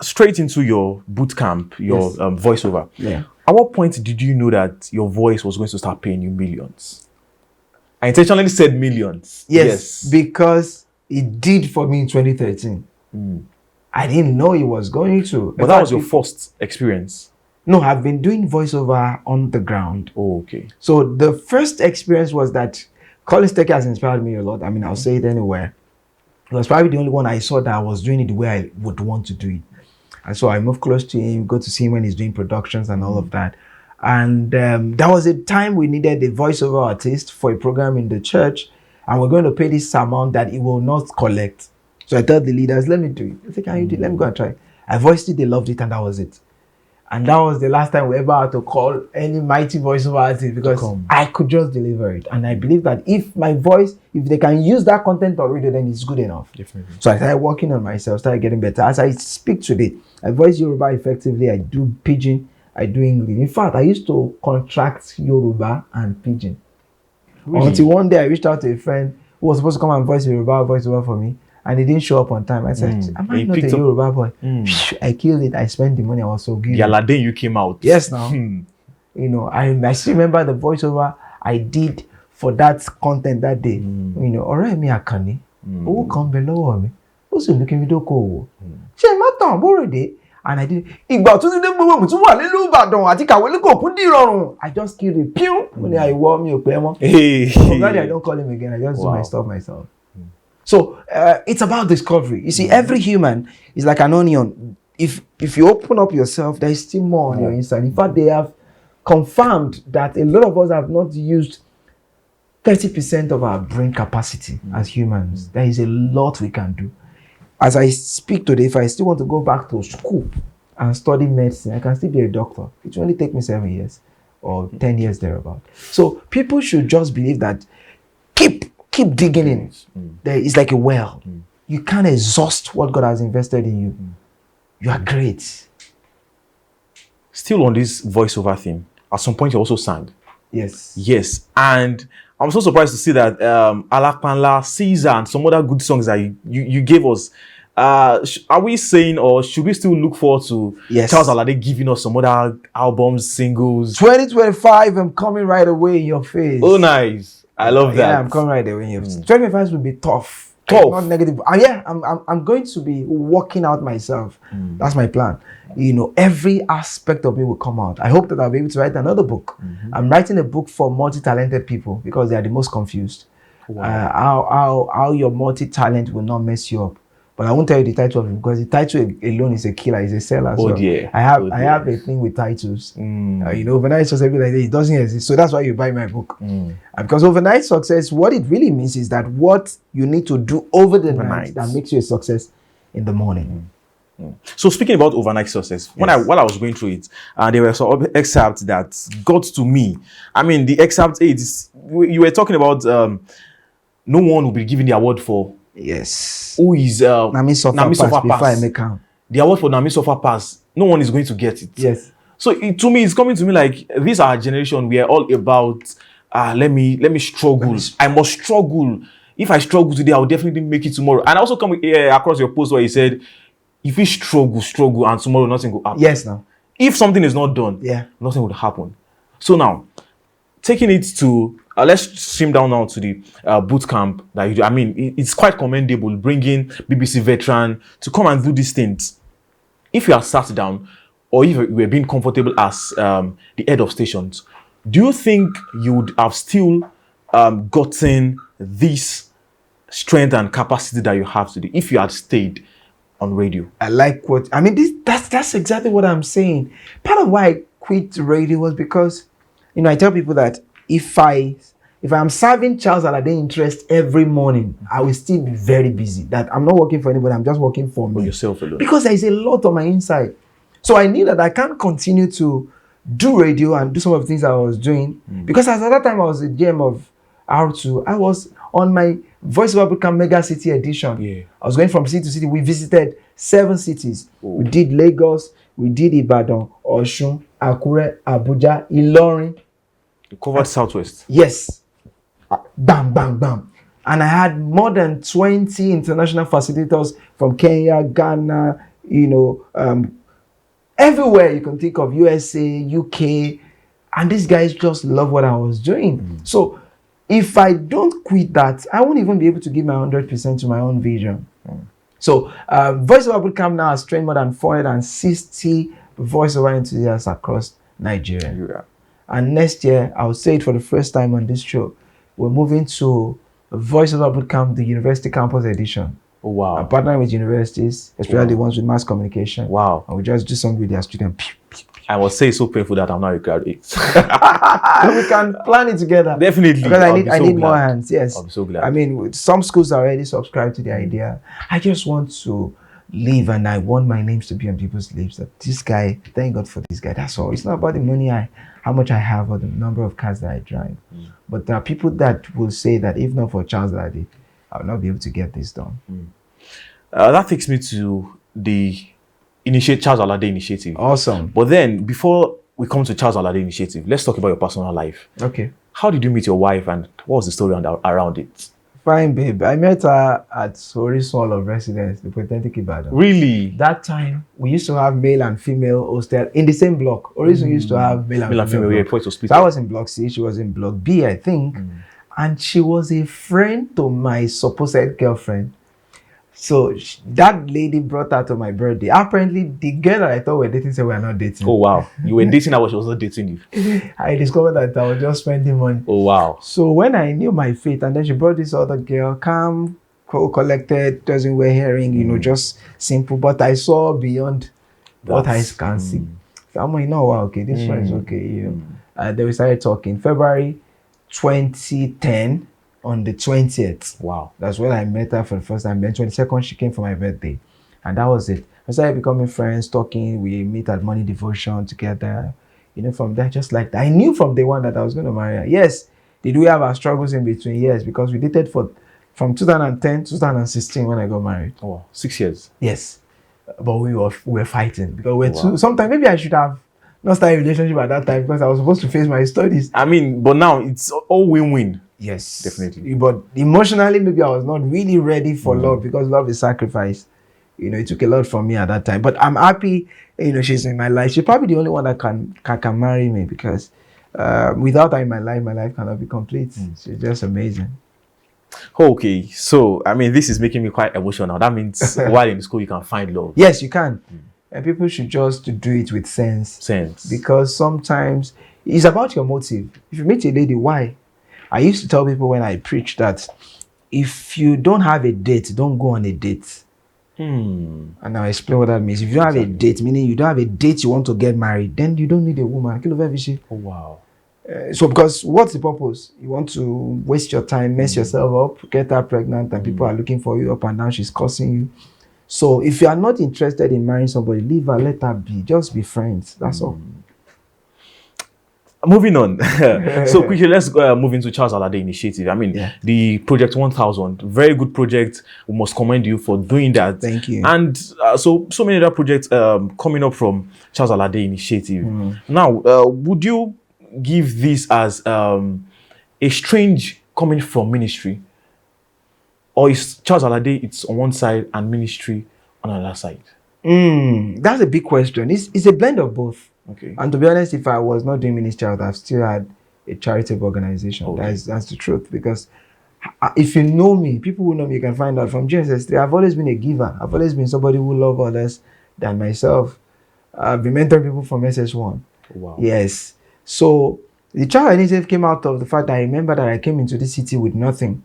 Straight into your boot camp, your voiceover. Yeah. At what point did you know that your voice was going to start paying you millions? I intentionally said millions. Yes, because it did for me in 2013. I didn't know it was going to. But that was your first experience? No, I've been doing voiceover on the ground. Oh, okay. So the first experience was that College Tech has inspired me a lot. I mean, I'll say it anywhere. It was probably the only one I saw that I was doing it the way I would want to do it. And so I moved close to him, go to see him when he's doing productions and all of that. And there was a time we needed a voiceover artist for a program in the church, and we're going to pay this amount that it will not collect. So I told the leaders, let me do it. I said, can you do it? Let me go and try. I voiced it, they loved it, and that was it. And that was the last time we ever had to call any mighty voiceover artist, because I could just deliver it. And I believe that if my voice, if they can use that content on radio, then it's good enough. Definitely. So I started working on myself, started getting better. As I speak today, I voice Yoruba effectively. I do Pidgin, I do English. In fact, I used to contract Yoruba and Pidgin. Really? Until one day I reached out to a friend who was supposed to come and voice Yoruba voiceover for me, and he didn't show up on time. I said, am I not a Yoruba boy? I killed it. I spent the money. I was so good. The Alade you came out. Yes, now. You know, I still remember the voiceover I did for that content that day. You know, ọ̀rẹ́ mi Akànní, owó kan bẹ lọ́wọ́ mi, ó sì ní kí n fi dókòwò. Ṣé má tàn bóròdé? And I did. Ìgbà tó ti dé gbogbo mi tún wà nílùú Ìbàdàn àti kàwé ní kò kún dìrọ̀rùn. I just killed it. Pew! When I wore me, I'm glad I don't call him again. I just do my stuff myself. So it's about discovery. You see, every human is like an onion. If you open up yourself, there is still more on your inside. In fact, they have confirmed that a lot of us have not used 30% of our brain capacity as humans. There is a lot we can do. As I speak today, if I still want to go back to school and study medicine, I can still be a doctor. It will only take me 7 years or 10 years thereabout. So people should just believe that keep digging in. There is like a well. You can't exhaust what God has invested in you. You are great. Still on this voiceover theme, at some point you also sang. Yes. And I'm so surprised to see that Alakpanla, Caesar, and some other good songs that you gave us. Are we saying, or should we still look forward to Charles Alade giving us some other albums, singles? 2025, I'm coming right away in your face. Oh, nice. I love that. Yeah, I'm coming right away in your face. 2025 will be tough. Not negative. I'm going to be working out myself. That's my plan. You know, every aspect of me will come out. I hope that I'll be able to write another book. I'm writing a book for multi-talented people because they are the most confused. How your multi-talent will not mess you up. But I won't tell you the title of it because the title alone is a killer, is a seller. Oh, so dear. I have a thing with titles. You know, overnight success, like that, it doesn't exist. So that's why you buy my book. Because overnight success, what it really means is that what you need to do over the night that makes you a success in the morning. So speaking about overnight success, while I was going through it, there were some excerpts that got to me. I mean, the excerpt is you were talking about no one will be given the award for. Yes. Who is Nami Suffer Pass? The award for Nami Suffer Pass. No one is going to get it. Yes. So to me, it's coming to me like this our generation. We are all about let me struggle. I must struggle. If I struggle today, I will definitely make it tomorrow. And I also come across your post where you said, if we struggle, and tomorrow nothing will happen. Yes, now. If something is not done, nothing would happen. So now, taking it to let's stream down now to the boot camp that you do. I mean, it's quite commendable bringing BBC veteran to come and do these things. If you are sat down, or if you were being comfortable as the head of stations, do you think you would have still gotten this strength and capacity that you have today if you had stayed on radio? I like what I mean. That's exactly what I'm saying. Part of why I quit radio was because, you know, I tell people that if I'm serving Charles Alade interest every morning, I will still be very busy. That I'm not working for anybody, I'm just working for me. Yourself alone. Because there is a lot on my inside. So I knew that I can't continue to do radio and do some of the things I was doing. Because at that time I was a GM of R2. I was on my voiceover bootcamp mega city edition. I was going from city to city. We visited 7 cities. We did Lagos, we did Ibadan, Osun, Akure, Abuja, Ilorin. You covered Southwest. Yes. Bam, bam, bam. And I had more than 20 international facilitators from Kenya, Ghana, everywhere you can think of, USA, UK, and these guys just love what I was doing. So if I don't quit that, I won't even be able to give my 100% to my own vision. So voiceover bootcamp now has trained more than 460 voiceover enthusiasts across Nigeria. And next year, I'll say it for the first time on this show, we're moving to voiceover bootcamp, the university campus edition. Oh, wow. I'm partnering with universities, especially the ones with mass communication. Wow. And we just do something with their students. I must say it's so painful that I'm not a graduate. So we can plan it together. Definitely. Because I need more hands. Yes. I'll be so glad. I mean, some schools are already subscribed to the idea. I just want to live, and I want my names to be on people's lips. That this guy, thank God for this guy. That's all. It's not about the money how much I have or the number of cars that I drive. But there are people that will say that if not for Charles Alade, I will not be able to get this done. That takes me to the Charles Alade initiative. Awesome. But then, before we come to Charles Alade initiative, let's talk about your personal life. Okay. How did you meet your wife, and what was the story around it? Fine, babe. I met her at Orisun Hall of Residence, the Polytechnic Ibadan. Really? That time, we used to have male and female hostel in the same block. Orisun used to have male and female. Yeah, before it was split. So I was in block C, she was in block B, I think. And she was a friend to my supposed girlfriend. So that lady brought her to my birthday. Apparently, the girl that I thought we were dating said we are not dating. Oh, wow. You were dating her, but she was not dating you. I discovered that I was just spending money. Oh, wow. So when I knew my fate, and then she brought this other girl, calm, collected, doesn't wear earring, just simple. But I saw beyond what eyes can see. So I'm like, no, okay, this one is okay. Then we started talking. February 2010. On the 20th. Wow. That's when I met her for the first time. Then 22nd, she came for my birthday. And that was it. We started becoming friends, talking. We meet at morning devotion together. From there, just like that. I knew from day one that I was going to marry her. Yes, did we have our struggles in between? Yes, because we dated from 2010 to 2016 when I got married. Oh, 6 years. Yes. But we were fighting. Because sometimes maybe I should have not started a relationship at that time because I was supposed to face my studies. I mean, but now it's all win-win. Yes, definitely. But emotionally, maybe I was not really ready for love because love is sacrifice. It took a lot from me at that time. But I'm happy, she's in my life. She's probably the only one that can marry me because without her in my life cannot be complete. She's just amazing. Okay, so I mean, this is making me quite emotional. That means while in school, you can find love. Yes, you can. And people should just do it with sense. Because sometimes it's about your motive. If you meet a lady, why? I used to tell people when I preach that if you don't have a date, don't go on a date. And I'll explain what that means. If you don't have a date, meaning you don't have a date you want to get married, then you don't need a woman. Oh, wow. So because what's the purpose? You want to waste your time, mess yourself up, get her pregnant, and people are looking for you up and down. She's cursing you. So if you are not interested in marrying somebody, leave her, let her be. Just be friends. That's all. Moving on. So quickly, let's move into Charles Alade initiative. I mean, the Project 1000, very good project. We must commend you for doing that. Thank you. And so many other projects coming up from Charles Alade initiative. Now, would you give this as a strange coming from ministry? Or is Charles Alade, it's on one side and ministry on another side? That's a big question. It's a blend of both. Okay. And to be honest, if I was not doing ministry, I would have still had a charitable organization. Okay. That's the truth. Because if you know me, people who know me, you can find out from Genesis 3, I've always been a giver. I've always been somebody who loves others than myself. I've been mentoring people from SS1. Wow. Yes. So the child initiative came out of the fact that I remember that I came into this city with nothing.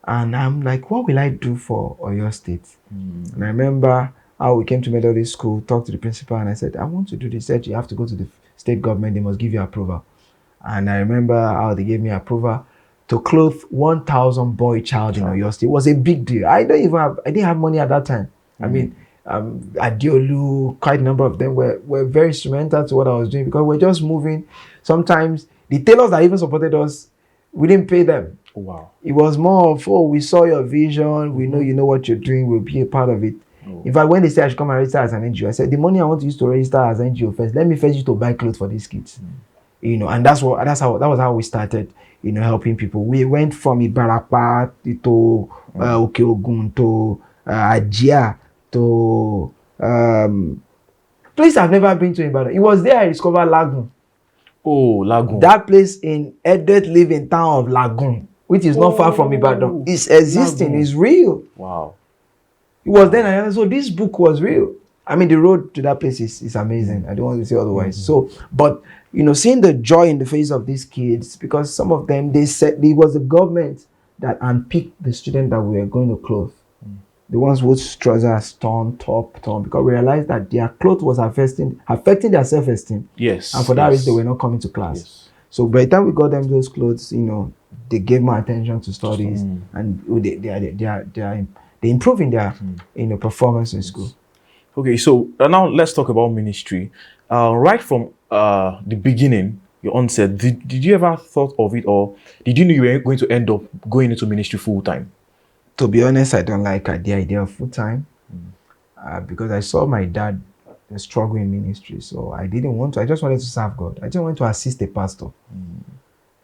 And I'm like, what will I do for Oyo State? And I remember how we came to Methodist School, talked to the principal, and I said, I want to do this. He said, you have to go to the state government. They must give you approval. And I remember how they gave me approval to clothe 1,000 boy child in Oyo State. It was a big deal. I didn't have money at that time. I mean, Adiolu, quite a number of them were very instrumental to what I was doing because we're just moving. Sometimes the tailors that even supported us, we didn't pay them. Wow. It was more of, we saw your vision. We know you know what you're doing. We'll be a part of it. In fact, when they said I should come and register as an NGO, I said, the money I want to use to register as an NGO first, let me first use to buy clothes for these kids. And that was how we started, helping people. We went from Ibarapa to Okeogun to Ajia to Place I've never been to in Ibadan. It was there I discovered Lagoon. Oh, Lagoon. That place in Edet live in town of Lagoon, which is not far from Ibadan. It's existing. Lagoon. It's real. Wow. It was then I so this book was real. I mean, the road to that place is amazing. I don't want to say otherwise. So, but seeing the joy in the face of these kids, because some of them, they said it was the government that unpicked the student that we were going to clothe. The ones whose trousers torn, because we realized that their clothes was affecting their self-esteem. Yes. And for that reason, they were not coming to class. Yes. So by the time we got them those clothes, they gave more attention to studies, and they're improving their performance in school. Okay, so now let's talk about ministry. Right from the beginning, your onset, did you ever thought of it, or did you know you were going to end up going into ministry full time? To be honest, I don't like the idea of full time because I saw my dad struggle in ministry, so I didn't want to. I just wanted to serve God. I just wanted to assist a pastor,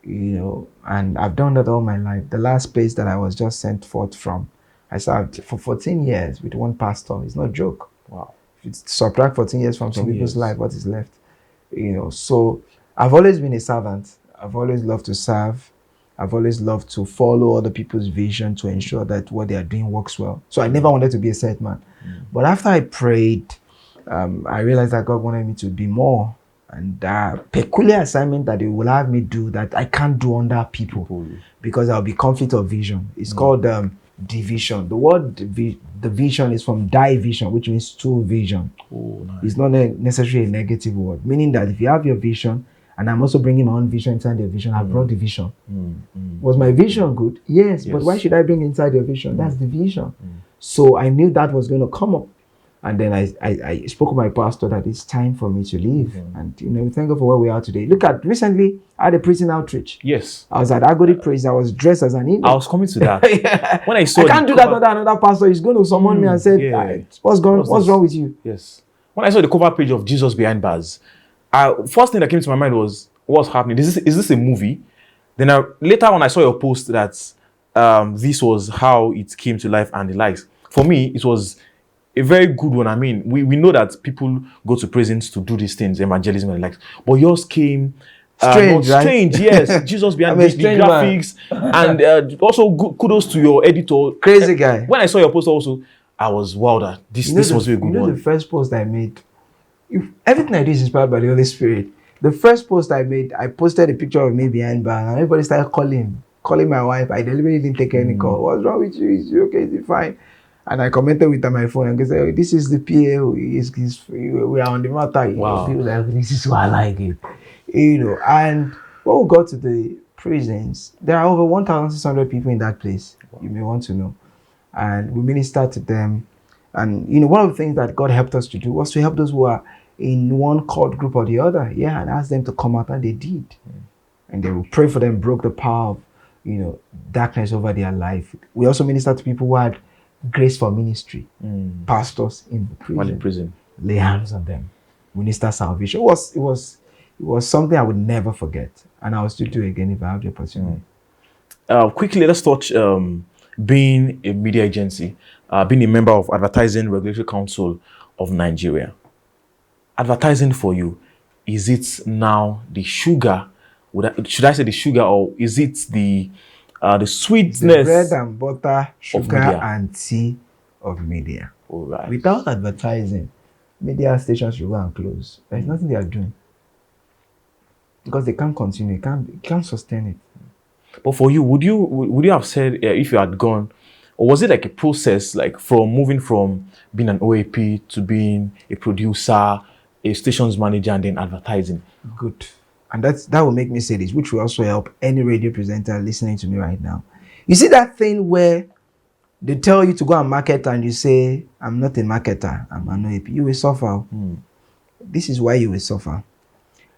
and I've done that all my life. The last place that I was just sent forth from, I served for 14 years with one pastor. It's not a joke. Wow. If you subtract 14 years from some people's life, what is left? So I've always been a servant. I've always loved to serve. I've always loved to follow other people's vision to ensure that what they are doing works well. So I never wanted to be a set man. But after I prayed, I realized that God wanted me to be more. And peculiar assignment that He will have me do that I can't do under people because I'll be conflict of vision. It's called division. The word the vision is from division, which means two vision. Oh, nice. It's not necessarily a negative word, meaning that if you have your vision, and I'm also bringing my own vision inside the vision, I brought the vision. Was my vision good? Yes, but why should I bring inside your vision? That's the vision. So I knew that was going to come up. And then I spoke with my pastor that it's time for me to leave. And, thank God for where we are today. Look at, recently, I had a prison outreach. Yes. I was at Agodi Prison. I was dressed as an Indian. I was coming to that. When I saw I can't do that under another pastor. He's going to summon me and say, what's wrong with you? Yes. When I saw the cover page of Jesus Behind Bars, first thing that came to my mind was, what's happening? Is this a movie? Then later on, I saw your post that this was how it came to life and the likes. For me, it was a very good one. I mean, we know that people go to prisons to do these things, evangelism and the likes. But yours came strange, right? Strange, yes. Jesus Behind the graphics. And also kudos to your editor. Crazy guy. When I saw your post also, I was wow that this was a good one. The first post I made, everything I do is inspired by the Holy Spirit. The first post I made, I posted a picture of me behind bar, and everybody started calling my wife. I deliberately didn't take any call. What's wrong with you? Is you okay? Is it fine? And I commented with my phone and said, oh, this is the PA. We are on the matter. Wow. People like, this is why I like it. And when we got to the prisons, there are over 1,600 people in that place. Wow. You may want to know. And we ministered to them. And, one of the things that God helped us to do was to help those who are in one cult group or the other. Yeah, and ask them to come out, and they did. And they will pray for them, broke the power of, darkness over their life. We also ministered to people who had grace for ministry. Pastors in prison. Lay hands on them. Minister salvation. It was something I would never forget. And I will still do it again if I have the opportunity. Quickly, let's touch being a media agency, being a member of Advertising Regulatory Council of Nigeria. Advertising for you, is it now the sugar? Should I say the sugar, or is it the sweetness? The bread and butter, sugar and tea of media. All right. Without advertising, media stations should go and close. There's nothing they are doing. Because they can't continue, can't sustain it. But for you, would you have said if you had gone, or was it like a process, like from moving from being an OAP to being a producer, a stations manager, and then advertising? Good. And that will make me say this, which will also help any radio presenter listening to me right now. You see that thing where they tell you to go and market and you say, I'm not a marketer, I'm an OAP. You will suffer. This is why you will suffer.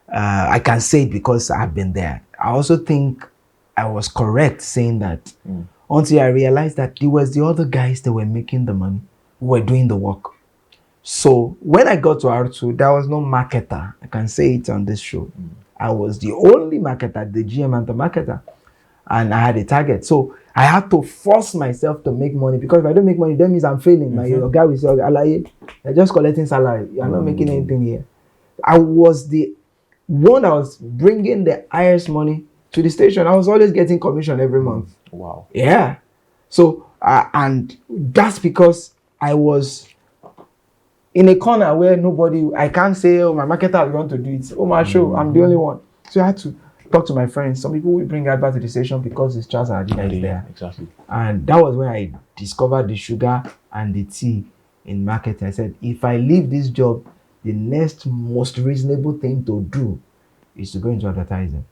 I can say it because I've been there. I also think I was correct saying that until I realized that it was the other guys that were making the money, who were doing the work. So when I got to R2, there was no marketer. I can say it on this show. I was the only marketer, the GM and the marketer. and I had a target. So I had to force myself to make money, because if I don't make money, that means I'm failing. My guy will say, Alaye, you're just collecting salary. You're not making anything here. I was the one that was bringing the highest money to the station. I was always getting commission every month. Wow. Yeah. So, and that's because I was in a corner where I can't say, oh, my marketer is going to do it. Oh, my show, I'm the only one. So I had to talk to my friends. Some people will bring advert to the station because it's Charles Alade that is there. Exactly. And that was where I discovered the sugar and the tea in marketing. I said, if I leave this job, the next most reasonable thing to do is to go into advertising.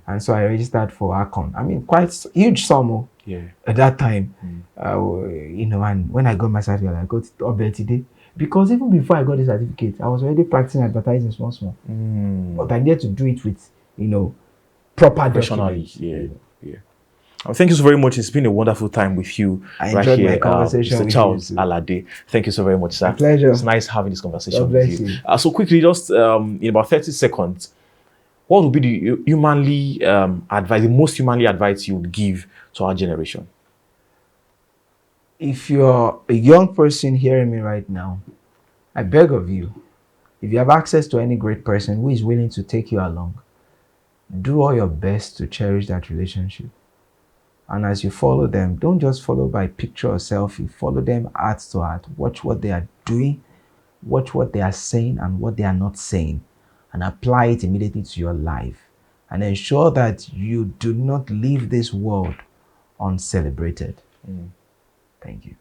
And so I registered for Akon. I mean, quite huge sum at that time. And when I got my certificate, I got it up today. Because even before I got the certificate, I was already practicing advertising small. But I needed to do it with, proper documents. Yeah. Thank you so very much. It's been a wonderful time with you. I enjoyed my conversation Mr. with Charles you. Alade. Thank you so very much, sir. My pleasure. It's nice having this conversation God bless with you. you. So quickly, just in about 30 seconds, what would be the the most humanly advice you would give to our generation? If you're a young person hearing me right now, I beg of you, if you have access to any great person who is willing to take you along, do all your best to cherish that relationship. And as you follow them, don't just follow by picture or selfie. Follow them heart to heart. Watch what they are doing, watch what they are saying and what they are not saying, and apply it immediately to your life. And ensure that you do not leave this world uncelebrated. Thank you.